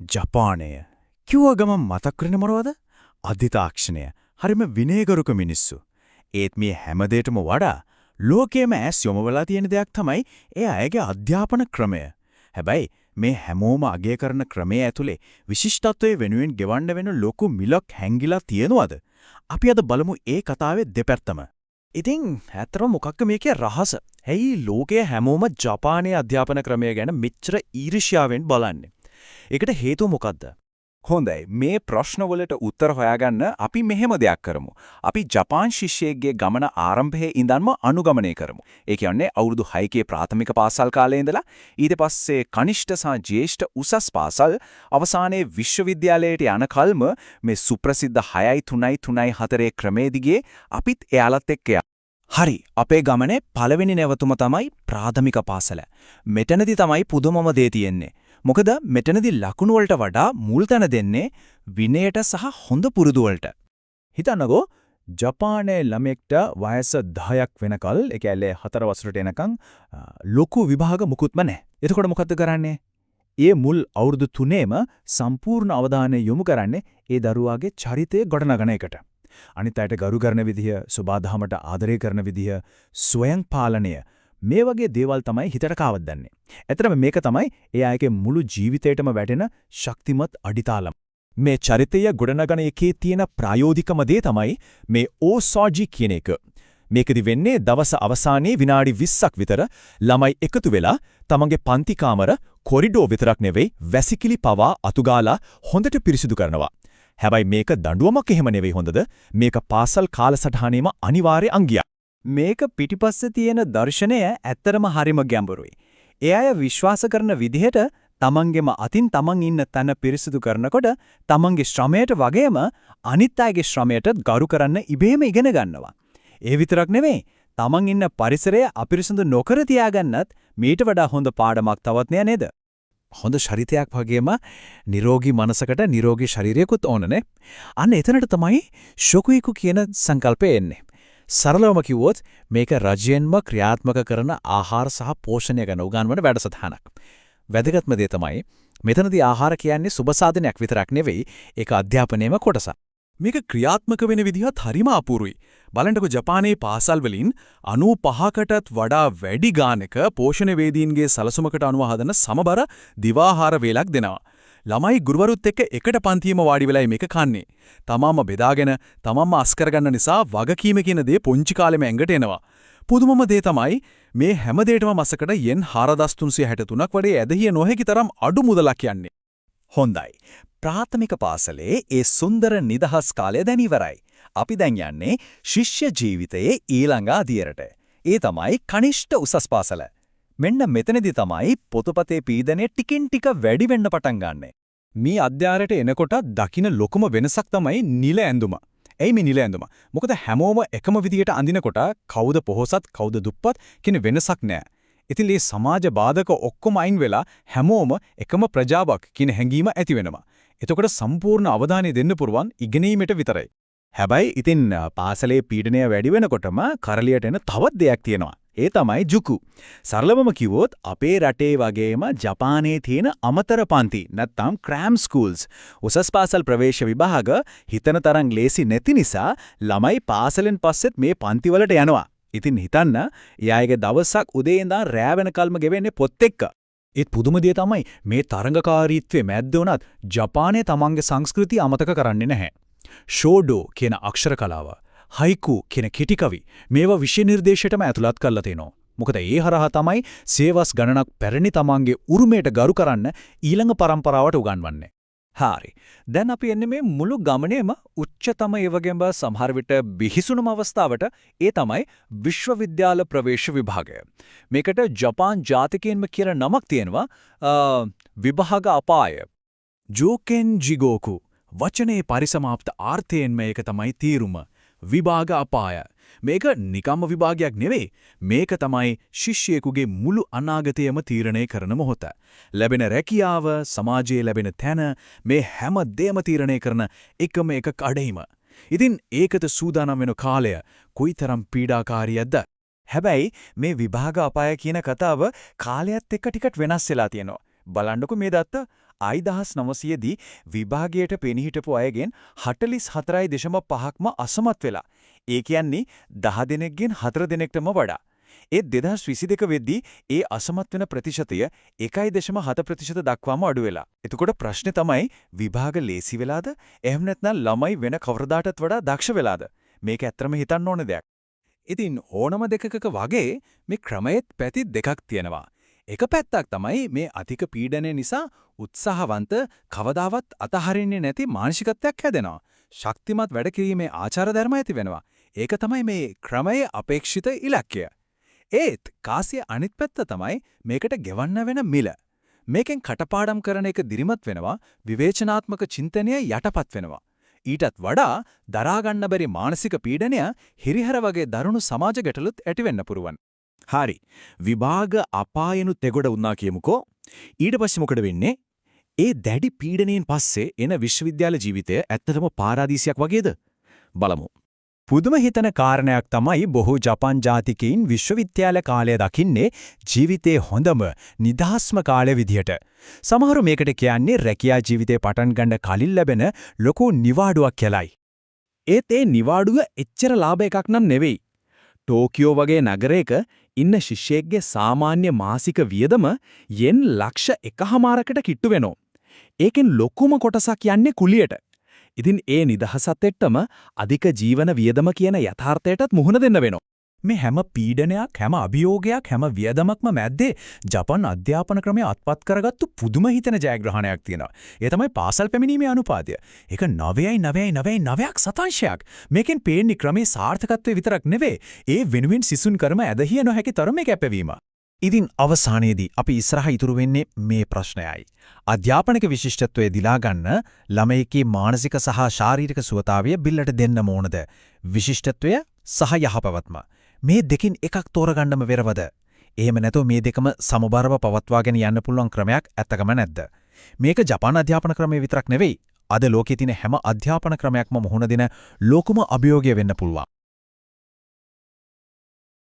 ජපානය කිව්ව ගමන් මතක් වෙන්නේ මොනවද? අධිතාක්ෂණය. හරිම විනයගරුක මිනිස්සු. ඒත් මේ හැමදේටම වඩා ලෝකයේම ඇස් යොමු වෙලා තියෙන දෙයක් තමයි ඒ අයගේ අධ්‍යාපන ක්‍රමය. හැබැයි මේ හැමෝම අගය කරන ක්‍රමයේ ඇතුලේ විශිෂ්ටත්වයේ වෙනුවෙන් ගෙවන්න වෙන ලොකු මිලක් හැංගිලා තියෙනවද? අපි අද බලමු ඒ කතාවේ දෙපැත්තම. ඉතින් ඇත්තටම මොකක්ද මේකේ රහස? ඇයි ලෝකයේ හැමෝම ජපානයේ අධ්‍යාපන ක්‍රමය ගැන මෙච්චර ඊර්ෂ්‍යාවෙන් බලන්නේ? ඒකට හේතුව මොකද්ද? හොඳයි මේ ප්‍රශ්නවලට උත්තර හොයාගන්න අපි මෙහෙම දෙයක් කරමු. අපි ජපාන් ශිෂ්‍යයෙක්ගේ ගමන ආරම්භයේ ඉඳන්ම අනුගමනය කරමු. ඒ කියන්නේ අවුරුදු 6කේ ප්‍රාථමික පාසල් කාලේ ඉඳලා ඊට පස්සේ කනිෂ්ඨ සහ ජ්‍යෙෂ්ඨ උසස් පාසල් අවසානයේ විශ්වවිද්‍යාලයට යන කල්ම මේ සුප්‍රසිද්ධ 6-3-3-4 ක්‍රමයේ දිගේ අපිත් එයාලත් එක්ක හරි අපේ ගමනේ පළවෙනි නැවතුම තමයි ප්‍රාථමික පාසල. මෙතනදී තමයි පුදුමම දේ තියෙන්නේ. මොකද මෙතනදී ලකුණු වලට වඩා මුල් තැන දෙන්නේ විනයට සහ හොඳ පුරුදු වලට. හිතන්නකෝ ජපානයේ ළමෙක්ට වයස 10ක් වෙනකල් ඒ කියන්නේ 4 වසරට එනකන් ලොකු විභාග මුකුත්ම නැහැ. එතකොට මොකද්ද කරන්නේ? ඒ මුල් අවුරුදු 3ේම සම්පූර්ණ අවධානය යොමු කරන්නේ ඒ දරුවාගේ චරිතය ගොඩනගන එකට. අනිත් අයට ගරු කරන විදිය, සුබාදහමට ආදරය කරන විදිය, ස්වයං පාලනය මේ වගේ දේවල් තමයි හිතට කාවද්දන්නේ. ඇත්තටම මේක තමයි ඒ අයගේ මුළු ජීවිතේටම වැටෙන ශක්තිමත් අඩිතාලම. මේ චරිතය ගොඩනගන එකේ තියෙන ප්‍රායෝගිකම දේ තමයි මේ ඕසෝජි කියන එක. මේකදි වෙන්නේ දවස අවසානයේ විනාඩි 20ක් විතර ළමයි එකතු වෙලා තමන්ගේ පන්ති කාමර කොරිඩෝ විතරක් නෙවෙයි වැසිකිලි පවා අතුගාලා හොඳට පිරිසිදු කරනවා. හැබැයි මේක දඬුවමක් එහෙම නෙවෙයි හොඳද? මේක පාසල් කාලසටහනේම අනිවාර්ය අංගයක්. මේක පිටිපස්සේ තියෙන දර්ශනය ඇත්තරම හරිම ගැඹුරුයි. ඒ අය විශ්වාස කරන විදිහට තමන්ගේම අතින් තමන් ඉන්න තැන පිරිසිදු කරනකොට තමන්ගේ ශ්‍රමයට වගේම අනිත් අයගේ ශ්‍රමයටත් ගරු කරන්න ඉබේම ඉගෙන ගන්නවා. ඒ විතරක් නෙවෙයි තමන් ඉන්න පරිසරය අපිරිසිදු නොකර තියාගන්නත් මීට වඩා හොඳ පාඩමක් තවත් නේද? හොඳ ශරීරයක් වගේම නිරෝගී මනසකට නිරෝගී ශරීරයකුත් ඕනනේ. අන්න එතනට තමයි ශොකුයිකු කියන සංකල්පය එන්නේ. සරලවම කිව්වොත් මේක රජයෙන්ම ක්‍රියාත්මක කරන ආහාර සහ පෝෂණය ගැන උගන්වන වැඩසටහනක්. වැදගත්ම දේ තමයි මෙතනදී ආහාර කියන්නේ සුබ සාධනයක් විතරක් නෙවෙයි ඒක අධ්‍යාපනයේම කොටසක්. මේක ක්‍රියාත්මක වෙන විදිහත් හරිම අපූරුයි. බලන්නකො ජපානයේ පාසල් වලින් 95කටත් වඩා වැඩි ගානක පෝෂණ වේදීන්ගේ සලසුමකට අනුව හදන සමබර දිවාහාර වේලක් දෙනවා. ළමයි ගුරුවරුත් එක්ක එකට පන්තියේම වාඩි වෙලා මේක කන්නේ. තමාම බෙදාගෙන තමන්ම අස් කරගන්න නිසා වගකීම කියන දේ පොන්චි කාලෙම ඇඟට එනවා. පුදුමම දේ තමයි මේ හැම දෙයකම මාසකට yen 4363ක් වඩේ ඇදහිය නොහැකි තරම් අඩු මුදලක් යන්නේ. හොඳයි. ප්‍රාථමික පාසලේ ඒ සුන්දර නිදහස් කාලය දැන් ඉවරයි. අපි දැන් යන්නේ ශිෂ්‍ය ජීවිතයේ ඊළඟ අදියරට. ඒ තමයි කනිෂ්ඨ උසස් පාසල. මෙන්න මෙතනදී තමයි පොතපතේ පීඩනය ටිකින් ටික වැඩි වෙන්න පටන් ගන්නෙ. මේ අධ්‍යාරයට එනකොට දකින්න ලොකුම වෙනසක් තමයි නිල ඇඳුම. ඇයි මේ නිල ඇඳුම? මොකද හැමෝම එකම විදියට අඳිනකොට කවුද පොහොසත් කවුද දුප්පත් කියන වෙනසක් නැහැ. ඉතින් මේ සමාජ බාධක ඔක්කොම අයින් වෙලා හැමෝම එකම ප්‍රජාවක් කියන හැඟීම ඇති වෙනවා. එතකොට සම්පූර්ණ අවධානය දෙන්න පුරුවන් ඉගෙනීමට විතරයි. හැබැයි ඉතින් පාසලේ පීඩනය වැඩි වෙනකොටම කරලියට එන තවත් දෙයක් තියෙනවා. ඒ තමයි ජුකු. සරලවම කිව්වොත් අපේ රටේ වගේම ජපානයේ තියෙන අමතර පන්ති නැත්නම් ක්‍රෑම් ස්කූල්ස් උසස් පාසල් ප්‍රවේශ විභාග හිතන තරම් ලේසි නැති නිසා ළමයි පාසලෙන් පස්සෙත් මේ පන්ති වලට යනවා. ඉතින් හිතන්න එයාගේ දවසක් උදේ ඉඳන් රෑ වෙනකල්ම ගෙවෙන්නේ පොත් එක්ක. ඒත් පුදුම දේ තමයි මේ තරඟකාරීත්වයේ මැද්ද වුණත් ජපානයේ තමන්ගේ සංස්කෘතිය අමතක කරන්නේ නැහැ. ෂෝඩෝ කියන අක්ෂර කලාව, හයිකු කියන කෙටි කවි මේවා විෂය නිර්දේශයටම ඇතුළත් කරලා තිනවා. මොකද ඒ හරහා තමයි සේවස් ගණනක් පැරණි තමන්ගේ උරුමයට ගරු කරන්න ඊළඟ පරම්පරාවට උගන්වන්නේ. හරි. දැන් අපි එන්නේ මේ මුළු ගමනේම උච්චතම ඒ වගේම සමහර විට බිහිසුණුම අවස්ථාවට ඒ තමයි විශ්වවිද්‍යාල ප්‍රවේශ විභාගය. මේකට ජපාන් ජාතිකයෙන්ම කියන නමක් තියෙනවා විභාග අපාය. ජෝකෙන් ජිගෝකු වචනේ පරිසමාප්ත ආර්ථයෙන් මේක තමයි තීරුම. විභාග අපාය. මේක නිකම්ම විභාගයක් නෙවෙයි. මේක තමයි ශිෂ්‍යයෙකුගේ මුළු අනාගතයම තීරණය කරන මොහොත. ලැබෙන රැකියාව, සමාජයේ ලැබෙන තැන මේ හැම දෙයක්ම තීරණය කරන එකම එක කඩේම. ඉතින් ඒකට සූදානම් වෙන කාලය කොයිතරම් පීඩාකාරීයක්ද? හැබැයි මේ විභාග අපාය කියන කතාව කාලයත් එක්ක ටිකක් වෙනස් වෙලා තියෙනවා. බලන්නකො මේ දත්ත 1900 දී විභාගයට පෙනී හිටපු අයගෙන් 44.5%ක්ම අසමත් වෙලා. ඒ කියන්නේ 10 දෙනෙක්ගෙන් 4 දෙනෙක්ටම වඩා. ඒ 2022 වෙද්දී ඒ අසමත් වෙන ප්‍රතිශතය 1.7% දක්වාම අඩු වෙලා. එතකොට ප්‍රශ්නේ තමයි විභාග ලේසි වෙලාද? එහෙම නැත්නම් ළමයි වෙන කවරදාටත් වඩා දක්ෂ වෙලාද? මේක ඇත්තම හිතන්න ඕන දෙයක්. ඉතින් ඕනම දෙකක වගේ මේ ක්‍රමයේත් පැති දෙකක් තියෙනවා. එක පැත්තක් තමයි මේ අධික පීඩනය නිසා උත්සාහවන්ත කවදාවත් අතහරින්නේ නැති මානසිකත්වයක් හැදෙනවා. ශක්තිමත් වැඩ කිරීමේ ආචාර ධර්ම ඇති වෙනවා. ඒක තමයි මේ ක්‍රමයේ අපේක්ෂිත ඉලක්කය. ඒත් කාසිය අනිත් පැත්ත තමයි මේකට ගෙවන්න වෙන මිල. මේකෙන් කටපාඩම් කරන එක දිරිමත් වෙනවා, විවේචනාත්මක චින්තනය යටපත් වෙනවා. ඊටත් වඩා දරා ගන්න බැරි මානසික පීඩනය හිරිහැර වගේ දරුණු සමාජ ගැටලුත් ඇති වෙන්න පුරුවන්. හරි. විභාග අපායනුත් එගොඩ වුණා කියමුකෝ. ඊට පස්සේ මොකද වෙන්නේ? ඒ දැඩි පීඩනයෙන් පස්සේ එන විශ්වවිද්‍යාල ජීවිතය ඇත්තටම පාරාදීසයක් වගේද? බලමු. පුදුම හිතන කාරණයක් තමයි බොහෝ ජපාන් ජාතිකයින් විශ්වවිද්‍යාල කාලය දකින්නේ ජීවිතේ හොඳම නිදහස්ම කාලය විදියට. සමහරු මේකට කියන්නේ රැකියා ජීවිතේ පටන් ගන්න කලින් ලැබෙන ලොකු නිවාඩුවක් කියලායි. ඒත් ඒ නිවාඩුව එච්චර ලාභ එකක් නම් නෙවෙයි. ටෝකියෝ වගේ නගරයක ඉන්න ශිෂ්‍යයෙක්ගේ සාමාන්‍ය මාසික වියදම යෙන් ලක්ෂ 1.5කට කිට්ටු වෙනවා. ඒකෙන් ලොකුම කොටසක් යන්නේ කුලියට. ඉතින් ඒ නිදහසත් එක්කම අධික ජීවන වියදම කියන යථාර්ථයටත් මුහුණ දෙන්න වෙනවා. මේ හැම පීඩනයක්, හැම අභියෝගයක්, හැම වියදමක්ම මැද්දේ ජපාන් අධ්‍යාපන ක්‍රමය අත්පත් කරගත්තු පුදුම හිතෙන ජයග්‍රහණයක් තියෙනවා. ඒ තමයි පාසල් පැමිණීමේ අනුපාතය. ඒක 9.999ක් සතාංශයක්. මේකෙන් පේන්නේ ක්‍රමේ සාර්ථකත්වයේ විතරක් නෙවෙයි, ඒ වෙනුවෙන් සිසුන් කරම ඇදහිය නොහැකි තරමේ කැපවීම. ඉතින් අවසානයේදී අපි ඉස්සරහ ඉතුරු වෙන්නේ මේ ප්‍රශ්නයයි. අධ්‍යාපනික විශිෂ්ටත්වයේ දිලා ගන්න ළමයිකේ මානසික සහ ශාරීරික සුවතාවය බිල්ලට දෙන්න ඕනද? විශිෂ්ටත්වය සහ යහපැවැත්ම. මේ දෙකින් එකක් තෝරගන්නම වෙරවද? එහෙම නැතෝ මේ දෙකම සමබරව පවත්වාගෙන යන්න පුළුවන් ක්‍රමයක් ඇත්තකම නැද්ද? මේක ජපාන අධ්‍යාපන ක්‍රමය විතරක් නෙවෙයි. අද ලෝකයේ තියෙන හැම අධ්‍යාපන ක්‍රමයක්ම මුහුණ දෙන ලෝකම අභියෝගය වෙන්න පුළුවන්.